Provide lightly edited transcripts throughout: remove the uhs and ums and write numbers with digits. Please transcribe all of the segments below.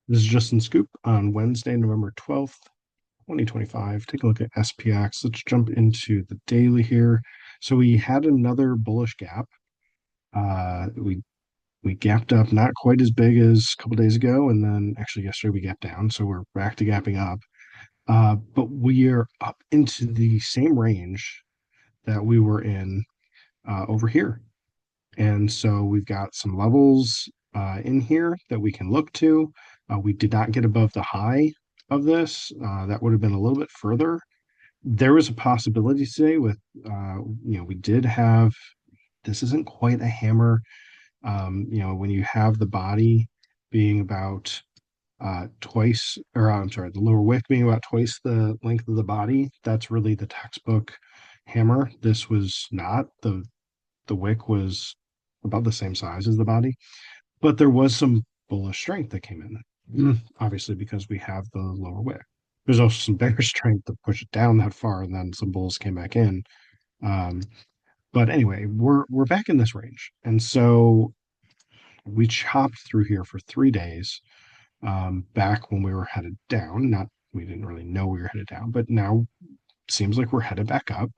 This is Justin Scoop on Wednesday, November 12th, 2025. Take a look at SPX. Let's jump into the daily here. So we had another bullish gap. We gapped up not quite as big as a couple days ago, and then actually yesterday we gapped down. So we're back to gapping up. But we are up into the same range that we were in over here. And so we've got some levels in here that we can look to. We did not get above the high of this. That would have been a little bit further. There was a possibility today with, we did have, this isn't quite a hammer. When you have the body being about twice, or I'm sorry, the lower wick being about twice the length of the body, that's really the textbook hammer. This was not. The wick was about the same size as the body, but there was some bullish strength that came in. Obviously, because we have the lower wick. There's also some bearish strength to push it down that far, and then some bulls came back in. Um, but anyway, we're back in this range, and so we chopped through here for 3 days. Back when we were headed down, not we didn't really know we were headed down, but now seems like we're headed back up.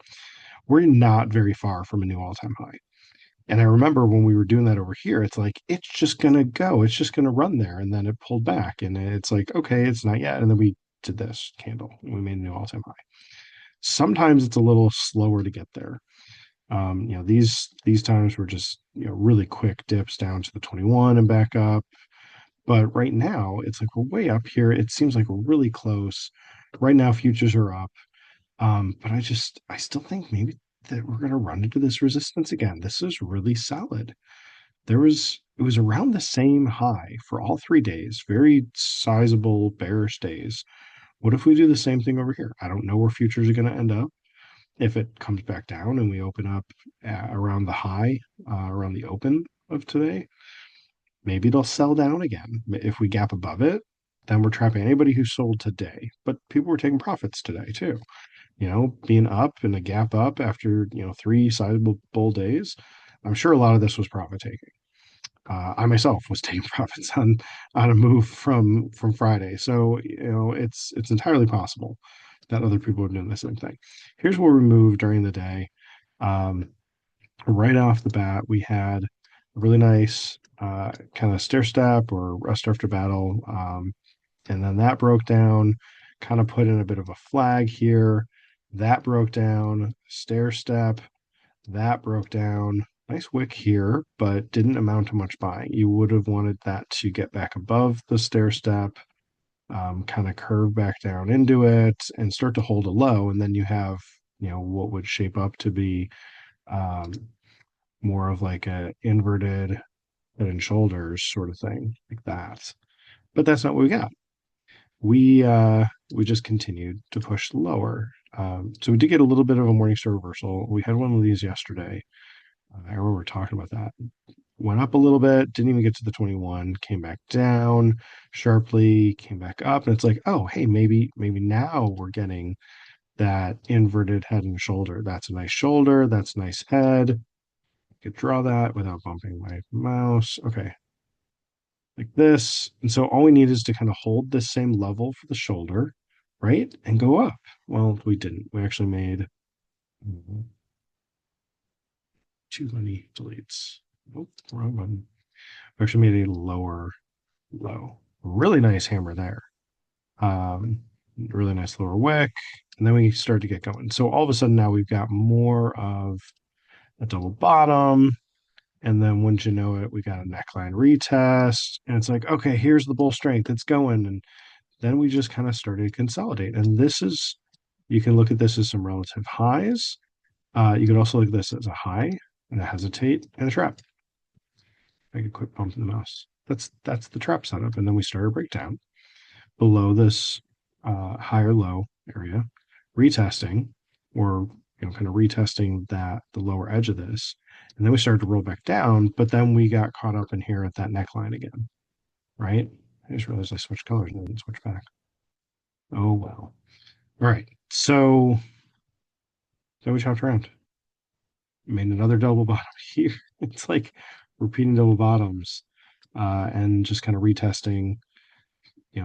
We're not very far from a new all-time high. And I remember when we were doing that over here, it's like, it's just going to go, it's just going to run there. And then it pulled back and it's like, okay, it's not yet. And then we did this candle and we made a new all time high. Sometimes it's a little slower to get there. These times were just, really quick dips down to the 21 and back up. But right now, it's like we're way up here. It seems like we're really close. Right now, futures are up. But I still think maybe that we're going to run into this resistance again. This is really solid. It was around the same high for all 3 days, very sizable bearish days. What if we do the same thing over here? I don't know where futures are going to end up. If it comes back down and we open up around the high, around the open of today, maybe it'll sell down again. If we gap above it, then we're trapping anybody who sold today. But people were taking profits today too. Being up and a gap up after, three sizable bull days. I'm sure a lot of this was profit taking. I myself was taking profits on a move from Friday. So it's entirely possible that other people are doing the same thing. Here's where we moved during the day. Um, right off the bat, we had a really nice kind of stair step or rest after battle, and then that broke down. Kind of put in a bit of a flag here. That broke down. Stair step. That broke down. Nice wick here, but didn't amount to much buying. You would have wanted that to get back above the stair step, kind of curve back down into it and start to hold a low. And then you have, what would shape up to be um, more of like a inverted head and shoulders sort of thing like that. But that's not what we got. We just continued to push lower. So we did get a little bit of a Morningstar reversal. We had one of these yesterday. I remember talking about that. Went up a little bit, didn't even get to the 21, came back down sharply, came back up, and it's like, oh, hey, maybe now we're getting that inverted head and shoulder. That's a nice shoulder, that's a nice head. I could draw that without bumping my mouse. Okay, like this. And so all we need is to kind of hold this same level for the shoulder, right? And go up. Well, we didn't. We actually made too many deletes. Nope, wrong button. We actually made a lower low. Really nice hammer there. Really nice lower wick. And then we start to get going. So all of a sudden now we've got more of a double bottom. And then wouldn't you know it, we got a neckline retest. And it's like, okay, here's the bull strength. It's going. And then we just kind of started to consolidate. And you can look at this as some relative highs. You could also look at this as a high and a hesitate and a trap. I could quit bumping the mouse. That's the trap setup. And then we start a breakdown below this higher low area, retesting or kind of retesting the lower edge of this. And then we started to roll back down, but then we got caught up in here at that neckline again, right? I just realized I switched colors and didn't switch back. Oh well. All right. So then we chopped around. Made another double bottom here. It's like repeating double bottoms and just kind of retesting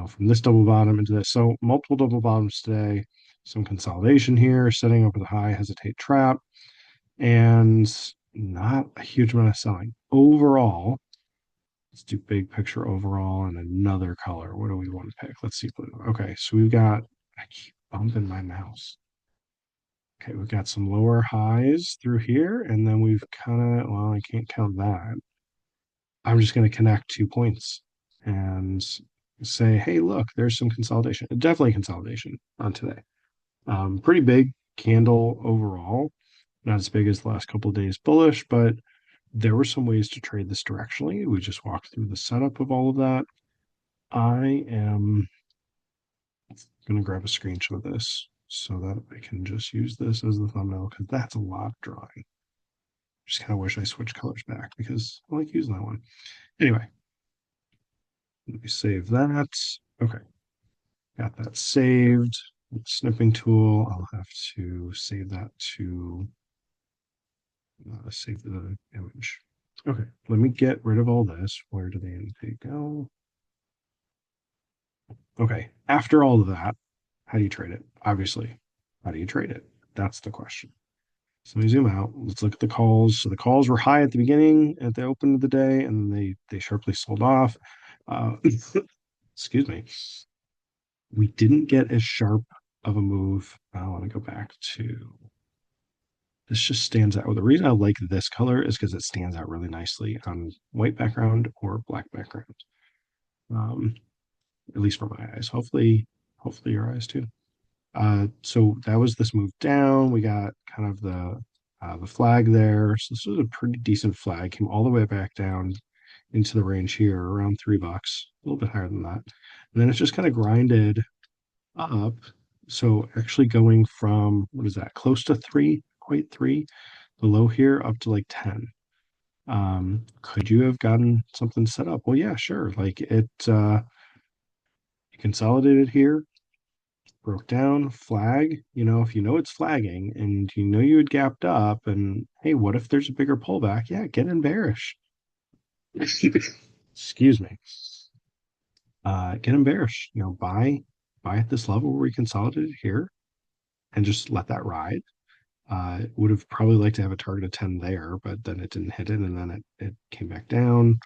from this double bottom into this. So multiple double bottoms today, some consolidation here, setting up with a high hesitate trap, and not a huge amount of selling. Overall, let's do big picture overall and another color. What do we want to pick? Let's see blue. Okay, so we've got, I keep bumping my mouse. Okay, we've got some lower highs through here, and then we've kind of, well, I can't count that. I'm just going to connect 2 points and say, hey, look, there's some consolidation. Definitely consolidation on today. Pretty big candle overall. Not as big as the last couple of days bullish, but there were some ways to trade this directionally. We just walked through the setup of all of that. I am going to grab a screenshot of this so that I can just use this as the thumbnail because that's a lot of drawing. Just kind of wish I switched colors back because I like using that one. Anyway, let me save that. Okay, got that saved. Snipping tool, I'll have to save that to save the image. Okay, let me get rid of all this. Where do they go? Okay, after all of that, how do you trade it? Obviously, how do you trade it? That's the question. So let me zoom out. Let's look at the calls. So the calls were high at the beginning, at the open of the day, and they sharply sold off. Excuse me. We didn't get as sharp of a move. I want to go back to this. Just stands out. Well, the reason I like this color is because it stands out really nicely on white background or black background. Um, at least for my eyes. Hopefully your eyes too. So that was this move down. We got kind of the flag there. So this was a pretty decent flag. Came all the way back down into the range here, around $3, a little bit higher than that. And then it's just kind of grinded up. So actually going from what is that, close to three, quite three, the low here up to like 10. Could you have gotten something set up? Well, yeah, sure. Like it consolidated here, broke down, flag, if you know it's flagging and you know you had gapped up and hey, what if there's a bigger pullback? Yeah, get in bearish. Excuse me. Get in bearish, buy at this level where we consolidated here and just let that ride. Would have probably liked to have a target of 10 there, but then it didn't hit it and then it came back down.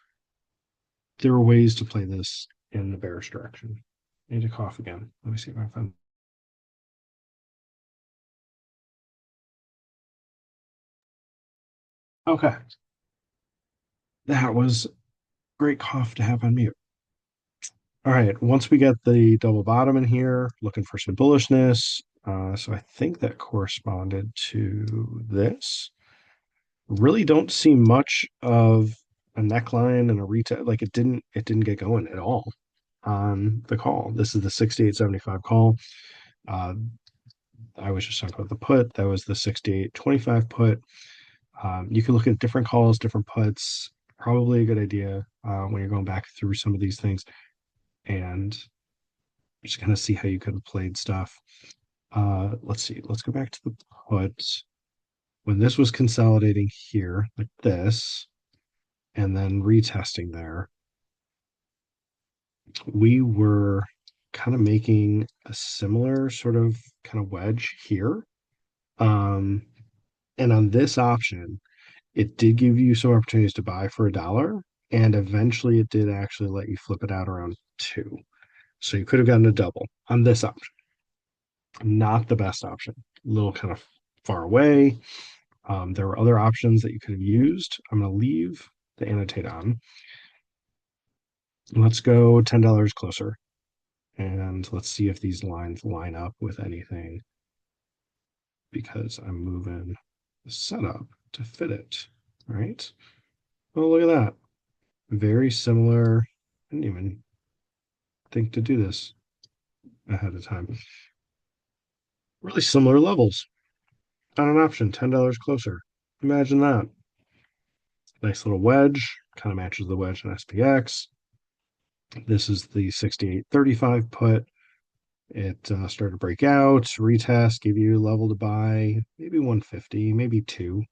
There are ways to play this in the bearish direction. I need to cough again. Let me see if I find. Okay. That was great cough to have on mute. All right, once we get the double bottom in here, looking for some bullishness. So I think that corresponded to this. Really don't see much of a neckline and a retail. Like it didn't get going at all on the call. This is the 68.75 call. Uh, I was just talking about the put. That was the 68.25 put. You can look at different calls, different puts. Probably a good idea when you're going back through some of these things and just kind of see how you could have played stuff. Let's see. Let's go back to the put. When this was consolidating here, like this, and then retesting there, we were kind of making a similar sort of kind of wedge here. Um, and on this option, it did give you some opportunities to buy for $1, and eventually it did actually let you flip it out around 2. So you could have gotten a double on this option. Not the best option. A little kind of far away. There were other options that you could have used. I'm going to leave the annotate on. Let's go $10 closer. And let's see if these lines line up with anything because I'm moving the setup to fit it. All right. Oh, look at that. Very similar. I didn't even think to do this ahead of time. Really similar levels on an option, $10 closer. Imagine that. Nice little wedge, kind of matches the wedge in SPX. This is the 68.35 put. It started to break out, retest, give you a level to buy, maybe 150, maybe 2.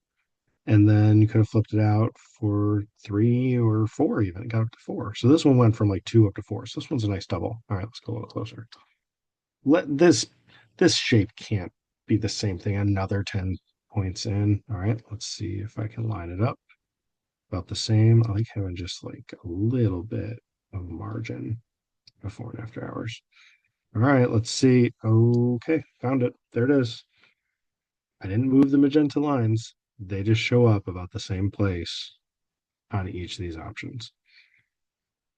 And then you could have flipped it out for three or four, even. It got up to four. So this one went from like two up to four. So this one's a nice double. All right, let's go a little closer. Let this shape can't be the same thing. Another 10 points in. All right, let's see if I can line it up about the same. I like having just like a little bit of margin before and after hours. All right, let's see. Okay, found it. There it is. I didn't move the magenta lines. They just show up about the same place on each of these options.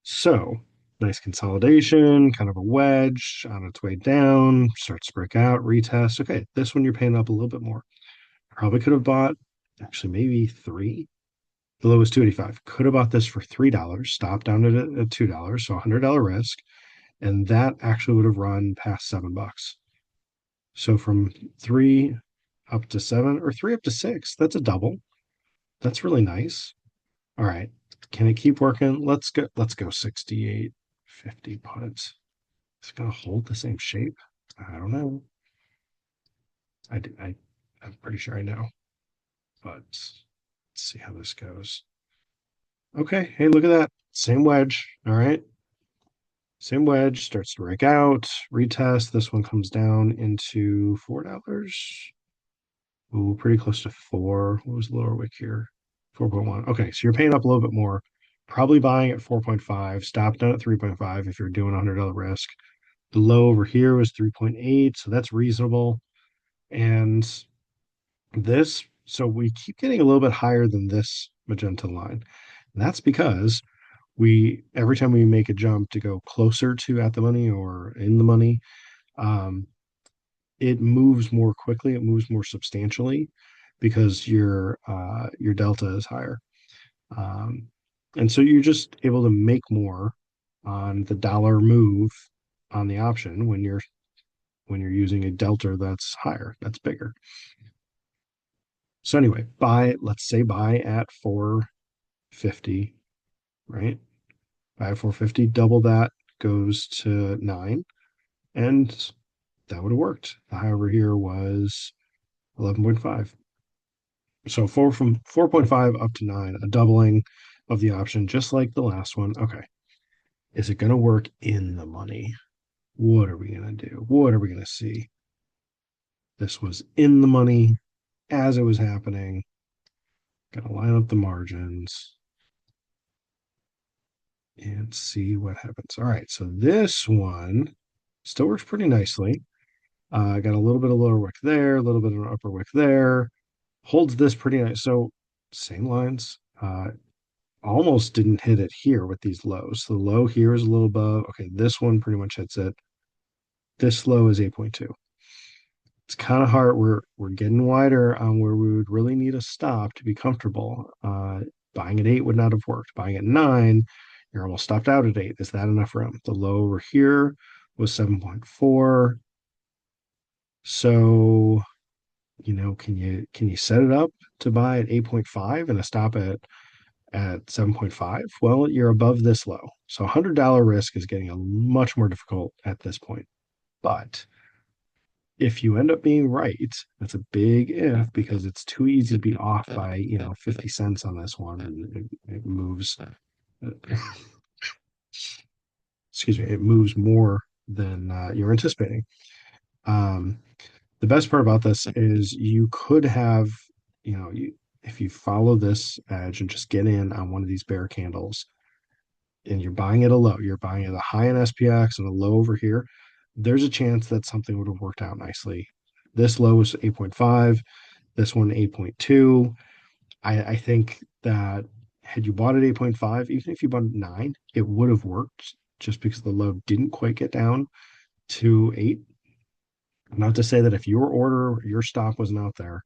So nice consolidation, kind of a wedge on its way down, starts to break out, retest. Okay, this one you're paying up a little bit more. Probably could have bought actually maybe three. The low was 285. Could have bought this for $3, stopped down at $2, so $100 risk, and that actually would have run past $7. So from three up to seven or three up to six, that's a double. That's really nice. All right. Can it keep working? Let's go 68.50 puts. It's gonna hold the same shape. I don't know. I do I'm pretty sure I know, but let's see how this goes. Okay, hey, look at that. Same wedge. All right. Same wedge starts to break out, retest. This one comes down into $4. Ooh, pretty close to four. What was the lower wick here? 4.1. Okay, so you're paying up a little bit more. Probably buying at 4.5. Stop down at 3.5 if you're doing $100 risk. The low over here was 3.8, so that's reasonable. And this, so we keep getting a little bit higher than this magenta line. And that's because we, every time we make a jump to go closer to at the money or in the money, um, it moves more quickly, it moves more substantially because your delta is higher. Um, and so you're just able to make more on the dollar move on the option when you're using a delta that's higher, that's bigger. So anyway, let's say buy at 450, right? Buy at 450, double that goes to 9, and that would have worked. The high over here was 11.5. So from 4.5 up to 9, a doubling of the option, just like the last one. Okay. Is it going to work in the money? What are we going to do? What are we going to see? This was in the money as it was happening. Going to line up the margins and see what happens. All right. So this one still works pretty nicely. Got a little bit of lower wick there, a little bit of upper wick there. Holds this pretty nice. So same lines. Almost didn't hit it here with these lows. The low here is a little above. Okay, this one pretty much hits it. This low is 8.2. It's kind of hard. We're getting wider on where we would really need a stop to be comfortable. Buying at 8 would not have worked. Buying at 9, you're almost stopped out at 8. Is that enough room? The low over here was 7.4. So, can you set it up to buy at 8.5 and a stop at 7.5? Well, you're above this low. So $100 risk is getting a much more difficult at this point. But if you end up being right, that's a big if because it's too easy to be off by, 50 cents on this one and it moves excuse me, it moves more than you're anticipating. Um, the best part about this is you could have, if you follow this edge and just get in on one of these bear candles, and you're buying at a low, you're buying at a high in SPX and a low over here, there's a chance that something would have worked out nicely. This low was 8.5, this one 8.2. I think that had you bought at 8.5, even if you bought at 9, it would have worked just because the low didn't quite get down to 8. Not to say that if your order, your stop wasn't out there,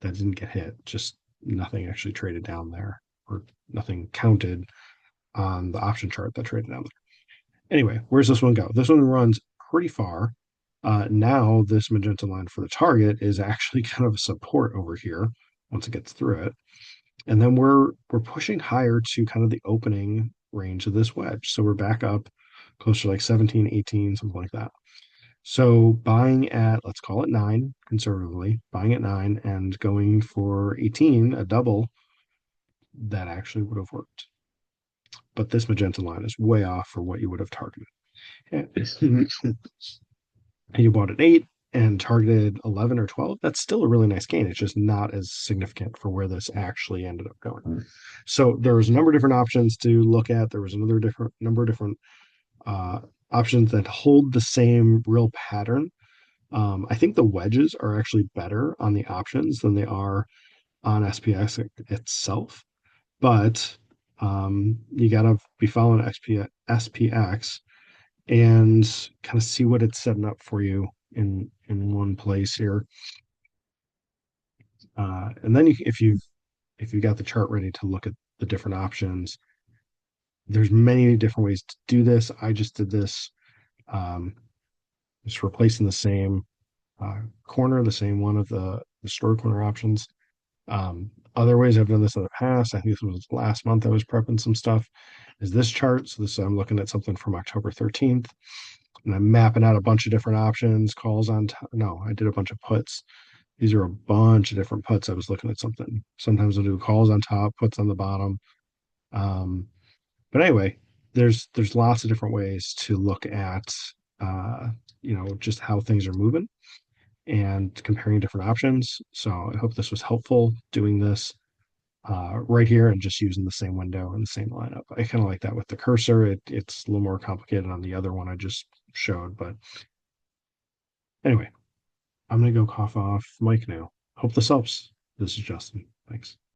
that didn't get hit, just nothing actually traded down there or nothing counted on the option chart that traded down there. Anyway, where's this one go? This one runs pretty far. Now this magenta line for the target is actually kind of a support over here once it gets through it. And then we're pushing higher to kind of the opening range of this wedge. So we're back up closer to like 17, 18, something like that. So buying at, let's call it nine conservatively, buying at nine and going for 18, a double, that actually would have worked. But this magenta line is way off for what you would have targeted. You bought at eight and targeted 11 or 12, that's still a really nice gain. It's just not as significant for where this actually ended up going. So there was a number of different options to look at. There was another different number of different uh, options that hold the same real pattern. I think the wedges are actually better on the options than they are on SPX itself, but you got to be following SPX and kind of see what it's setting up for you in one place here. And then if you got the chart ready to look at the different options, there's many different ways to do this. I just did this, um, just replacing the same corner, the same one of the store corner options. Other ways I've done this in the past, I think this was last month I was prepping some stuff, is this chart. So this I'm looking at something from October 13th, and I'm mapping out a bunch of different options, calls on no, I did a bunch of puts. These are a bunch of different puts. I was looking at something. Sometimes I'll do calls on top, puts on the bottom. Um, but anyway, there's lots of different ways to look at uh, just how things are moving and comparing different options. So I hope this was helpful doing this right here and just using the same window and the same lineup. I kind of like that with the cursor. It's a little more complicated on the other one I just showed. But anyway, I'm going to go cough off Mike now. Hope this helps. This is Justin. Thanks.